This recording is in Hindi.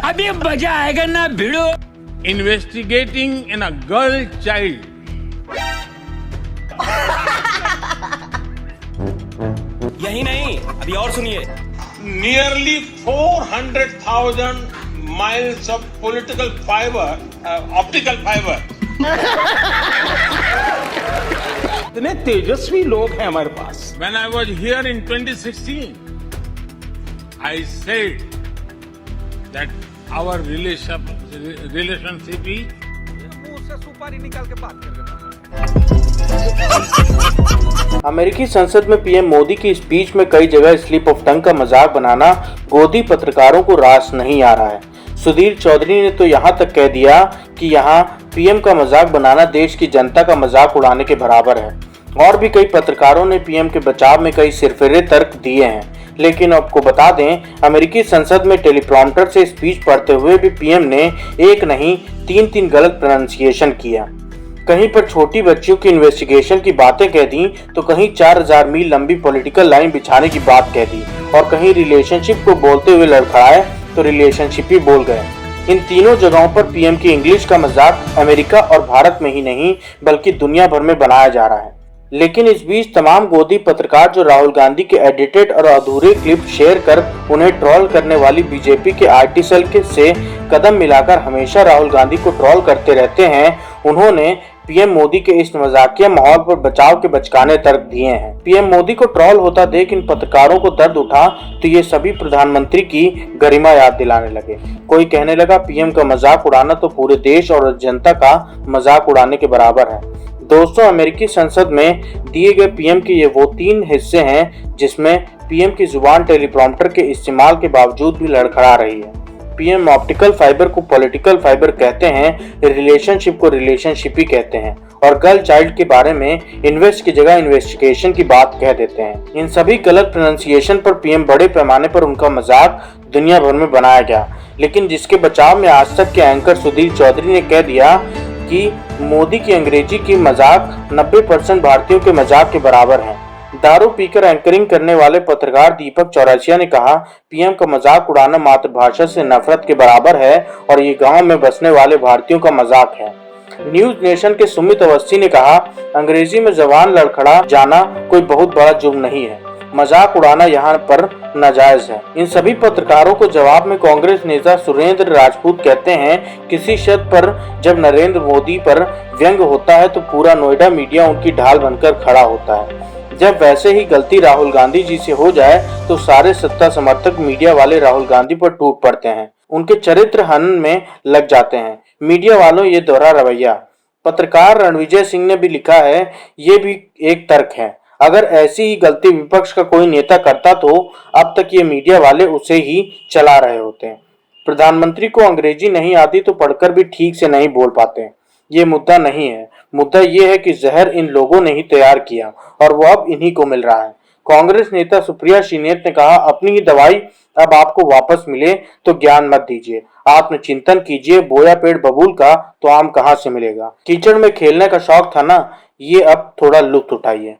अभी मजा आएगा ना भिड़ो। Investigating in a girl child. यही नहीं, अभी और सुनिए। Nearly 400,000 miles of political fiber, optical fiber. इतने तेजस्वी लोग हैं हमारे पास। When I was here in 2016, I said that our relationship is अमेरिकी संसद में पीएम मोदी की स्पीच में कई जगह स्लिप ऑफ टंग का मजाक बनाना गोदी पत्रकारों को रास नहीं आ रहा है। सुधीर चौधरी ने तो यहां तक कह दिया कि यहां पीएम का मजाक बनाना देश की जनता का मजाक उड़ाने के बराबर है। और भी कई पत्रकारों ने पीएम के बचाव में कई सिरफिरे तर्क दिए हैं। लेकिन आपको बता दें, अमेरिकी संसद में टेलीप्रॉम्प्टर से स्पीच पढ़ते हुए भी पीएम ने एक नहीं तीन गलत प्रोनाउंसिएशन किया। कहीं पर छोटी बच्चियों की इन्वेस्टिगेशन की बातें कह दी तो कहीं 4000 मील लंबी पॉलिटिकल लाइन बिछाने की बात कह दी और कहीं रिलेशनशिप को बोलते हुए लड़खड़ाए तो रिलेशनशिप ही बोल गए। इन तीनों जगहों पर पीएम की इंग्लिश का मजाक अमेरिका और भारत में ही नहीं बल्कि दुनिया भर में बनाया जा रहा है। लेकिन इस बीच तमाम गोदी पत्रकार जो राहुल गांधी के एडिटेड और अधूरे क्लिप शेयर कर उन्हें ट्रोल करने वाली बीजेपी के आईटी सेल से कदम मिलाकर हमेशा राहुल गांधी को ट्रोल करते रहते हैं, उन्होंने पीएम मोदी के इस मजाकिया माहौल पर बचाव के बचकाने तर्क दिए हैं। पीएम मोदी को ट्रोल होता देख इन पत्रकारों को दर्द उठा तो ये सभी प्रधानमंत्री की गरिमा याद दिलाने लगे। कोई कहने लगा पीएम का मजाक उड़ाना तो पूरे देश और जनता का मजाक उड़ाने के बराबर है। दोस्तों, अमेरिकी संसद में दिए गए पीएम के ये वो 3 हिस्से हैं जिसमें पीएम की जुबान टेलीप्रॉम्प्टर के इस्तेमाल के बावजूद भी लड़खड़ा रही है। पीएम ऑप्टिकल फाइबर को पॉलिटिकल फाइबर कहते हैं, रिलेशनशिप को रिलेशनशिप ही कहते हैं और गर्ल चाइल्ड के बारे में इन्वेस्ट की जगह इन्वेस्टिगेशन की बात कह देते हैं। इन सभी गलत प्रोनाउंसिएशन पर पीएम बड़े पैमाने पर उनका मजाक दुनिया भर में बनाया गया। लेकिन जिसके बचाव में आज तक के एंकर सुधीर चौधरी ने कह दिया कि मोदी की अंग्रेजी की मजाक 90% भारतीयों के मजाक के बराबर है। दारू पीकर एंकरिंग करने वाले पत्रकार दीपक चौरसिया ने कहा पीएम का मजाक उड़ाना मातृभाषा से नफरत के बराबर है और ये गांव में बसने वाले भारतीयों का मजाक है। न्यूज नेशन के सुमित अवस्थी ने कहा अंग्रेजी में जबान लड़खड़ा जाना कोई बहुत बड़ा जुर्म नहीं है, मजाक उड़ाना यहाँ पर नाजायज है। इन सभी पत्रकारों को जवाब में कांग्रेस नेता सुरेंद्र राजपूत कहते हैं किसी शब्द पर जब नरेंद्र मोदी पर व्यंग होता है तो पूरा नोएडा मीडिया उनकी ढाल बनकर खड़ा होता है। जब वैसे ही गलती राहुल गांधी जी से हो जाए तो सारे सत्ता समर्थक मीडिया वाले राहुल गांधी पर टूट पड़ते हैं, उनके चरित्र हनन में लग जाते हैं। मीडिया वालों ये दोहरा रवैया। पत्रकार रणविजय सिंह ने भी लिखा है ये भी एक तर्क है, अगर ऐसी ही गलती विपक्ष का कोई नेता करता तो अब तक ये मीडिया वाले उसे ही चला रहे होते। प्रधानमंत्री को अंग्रेजी नहीं आती तो पढ़कर भी ठीक से नहीं बोल पाते। ये मुद्दा नहीं है, मुद्दा ये है कि जहर इन लोगों ने ही तैयार किया और वो अब इन्हीं को मिल रहा है। कांग्रेस नेता सुप्रिया श्रीनेत ने कहा अपनी ही दवाई अब आपको वापस मिले तो ज्ञान मत दीजिए, आत्मचिंतन कीजिए, बोया पेड़ बबूल का तो आम कहाँ से मिलेगा। कीचड़ में खेलने का शौक था ना, ये अब थोड़ा लुत्फ उठाइए।